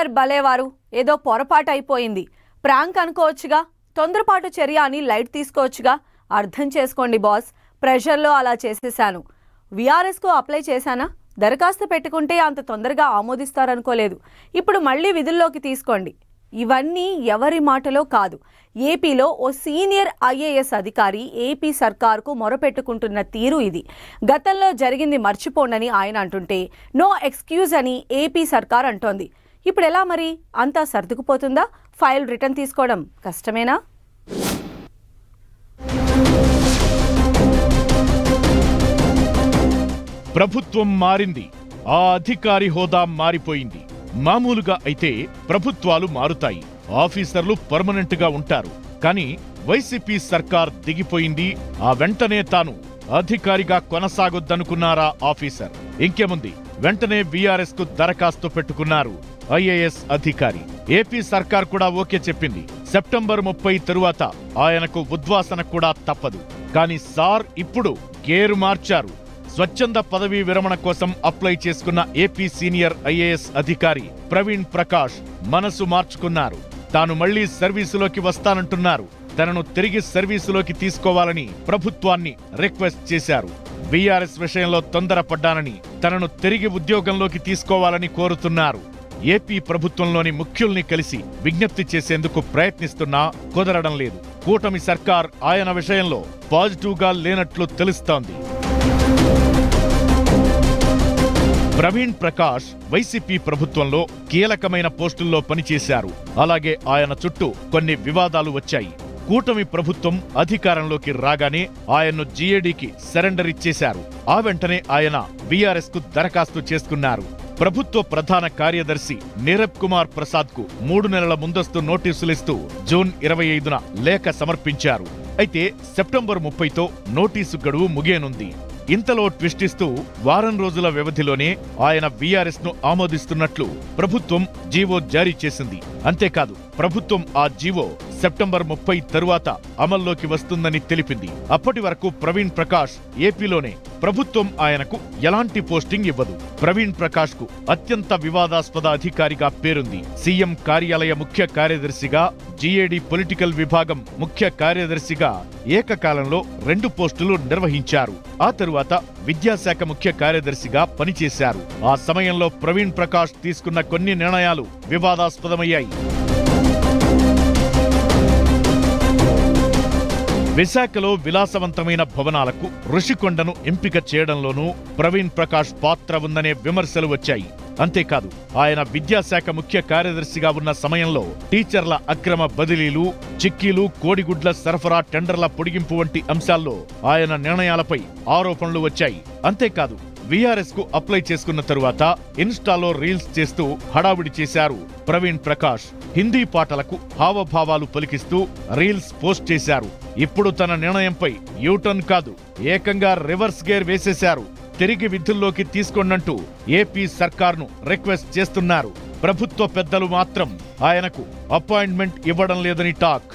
Sir భలేవారు, ఏదో పొరపాటు అయిపోయింది, ప్రాంక్ అనుకోవచ్చుగా, తొందరపాటు చర్య అని లైట్ తీసుకోవచ్చుగా. అర్థం చేసుకోండి బాస్, ప్రెషర్లో అలా చేసేశాను. విఆర్ఎస్కు అప్లై చేశానా? దరఖాస్తు పెట్టుకుంటే అంత తొందరగా ఆమోదిస్తారనుకోలేదు. ఇప్పుడు మళ్ళీ విధుల్లోకి తీసుకోండి. ఇవన్నీ ఎవరి మాటలో కాదు. ఏపీలో ఓ సీనియర్ ఐఏఎస్ అధికారి ఏపీ సర్కార్కు మొరపెట్టుకుంటున్న తీరు ఇది. గతంలో జరిగింది మర్చిపోండని ఆయన అంటుంటే నో ఎక్స్క్యూజ్ అని ఏపీ సర్కార్ అంటోంది. ఇప్పుడు ఎలా మరి? అంతా సర్దుకుపోతుందా? ఫైల్ రిటర్న్ తీసుకోవడం కష్టమేనా? ప్రభుత్వం మారింది, ఆ అధికారి హోదా మారిపోయింది. మామూలుగా అయితే ప్రభుత్వాలు మారుతాయి, ఆఫీసర్లు పర్మనెంట్ గా ఉంటారు. కానీ వైసీపీ సర్కార్ దిగిపోయింది. ఆ వెంటనే తాను అధికారిగా కొనసాగొద్దనుకున్నారా ఆఫీసర్? ఇంకేముంది, వెంటనే వీఆర్ఎస్ కు దరఖాస్తు పెట్టుకున్నారు ఐఏఎస్ అధికారి. ఏపీ సర్కార్ కూడా ఓకే చెప్పింది. సెప్టెంబర్ 30 తరువాత ఆయనకు ఉద్వాసన కూడా తప్పదు. కానీ సార్ ఇప్పుడు గేరు మార్చారు. స్వచ్ఛంద పదవీ విరమణ కోసం అప్లై చేసుకున్న ఏపీ సీనియర్ ఐఏఎస్ అధికారి ప్రవీణ్ ప్రకాష్ మనసు మార్చుకున్నారు. తాను మళ్లీ సర్వీసులోకి వస్తానంటున్నారు. తనను తిరిగి సర్వీసులోకి తీసుకోవాలని ప్రభుత్వాన్ని రిక్వెస్ట్ చేశారు. వీఆర్ఎస్ విషయంలో తొందరపడ్డానని, తనను తిరిగి ఉద్యోగంలోకి తీసుకోవాలని కోరుతున్నారు. ఏపీ ప్రభుత్వంలోని ముఖ్యుల్ని కలిసి విజ్ఞప్తి చేసేందుకు ప్రయత్నిస్తున్నా కుదరడం లేదు. కూటమి సర్కార్ ఆయన విషయంలో పాజిటివ్గా లేనట్లు తెలుస్తోంది. ప్రవీణ్ ప్రకాష్ వైసీపీ ప్రభుత్వంలో కీలకమైన పోస్టుల్లో పనిచేశారు. అలాగే ఆయన చుట్టూ కొన్ని వివాదాలు వచ్చాయి. కూటమి ప్రభుత్వం అధికారంలోకి రాగానే ఆయన్ను జీఏడీకి సరెండర్ ఇచ్చేశారు. ఆ వెంటనే ఆయన వీఆర్ఎస్ కు దరఖాస్తు చేసుకున్నారు. ప్రభుత్వ ప్రధాన కార్యదర్శి నీరబ్ కుమార్ ప్రసాద్ కు 3 నెలల ముందస్తు నోటీసులిస్తూ జూన్ 25న లేఖ సమర్పించారు. అయితే సెప్టెంబర్ 30తో నోటీసు గడువు ముగియనుంది. ఇంతలో ట్విస్ట్ ఇస్తూ వారం రోజుల వ్యవధిలోనే ఆయన వీఆర్ఎస్ ను ఆమోదిస్తున్నట్లు ప్రభుత్వం జీవో జారీ చేసింది. అంతేకాదు, ప్రభుత్వం ఆ జీవో సెప్టెంబర్ 30 తరువాత అమల్లోకి వస్తుందని తెలిపింది. అప్పటి వరకు ప్రవీణ్ ప్రకాష్ ఏపీలోనే. ప్రభుత్వం ఆయనకు ఎలాంటి పోస్టింగ్ ఇవ్వదు. ప్రవీణ్ ప్రకాష్ కు అత్యంత వివాదాస్పద అధికారిగా పేరుంది. సీఎం కార్యాలయ ముఖ్య కార్యదర్శిగా, జీఏడీ పొలిటికల్ విభాగం ముఖ్య కార్యదర్శిగా ఏకకాలంలో 2 పోస్టులు నిర్వహించారు. ఆ తరువాత విద్యాశాఖ ముఖ్య కార్యదర్శిగా పనిచేశారు. ఆ సమయంలో ప్రవీణ్ ప్రకాష్ తీసుకున్న కొన్ని నిర్ణయాలు వివాదాస్పదమయ్యాయి. విశాఖలో విలాసవంతమైన భవనాలకు ఋషికొండను ఎంపిక చేయడంలోనూ ప్రవీణ్ ప్రకాష్ పాత్ర ఉందనే విమర్శలు వచ్చాయి. అంతేకాదు, ఆయన విద్యాశాఖ ముఖ్య కార్యదర్శిగా ఉన్న సమయంలో టీచర్ల అక్రమ బదిలీలు, చిక్కీలు, కోడిగుడ్ల సరఫరా, టెండర్ల పొడిగింపు వంటి అంశాల్లో ఆయన నిర్ణయాలపై ఆరోపణలు వచ్చాయి. అంతేకాదు, వీఆర్ఎస్ కు అప్లై చేసుకున్న తరువాత ఇన్స్టాలో రీల్స్ చేస్తూ హడావిడి చేశారు ప్రవీణ్ ప్రకాష్. హిందీ పాటలకు హావభావాలు పలికిస్తూ రీల్స్ పోస్ట్ చేశారు. ఇప్పుడు తన నిర్ణయంపై యూటర్న్ కాదు, ఏకంగా రివర్స్ గేర్ వేసేశారు. తిరిగి విధుల్లోకి తీసుకోండంటూ ఏపీ సర్కార్ను రిక్వెస్ట్ చేస్తున్నారు. ప్రభుత్వ పెద్దలు మాత్రం ఆయనకు అపాయింట్మెంట్ ఇవ్వడం లేదని టాక్.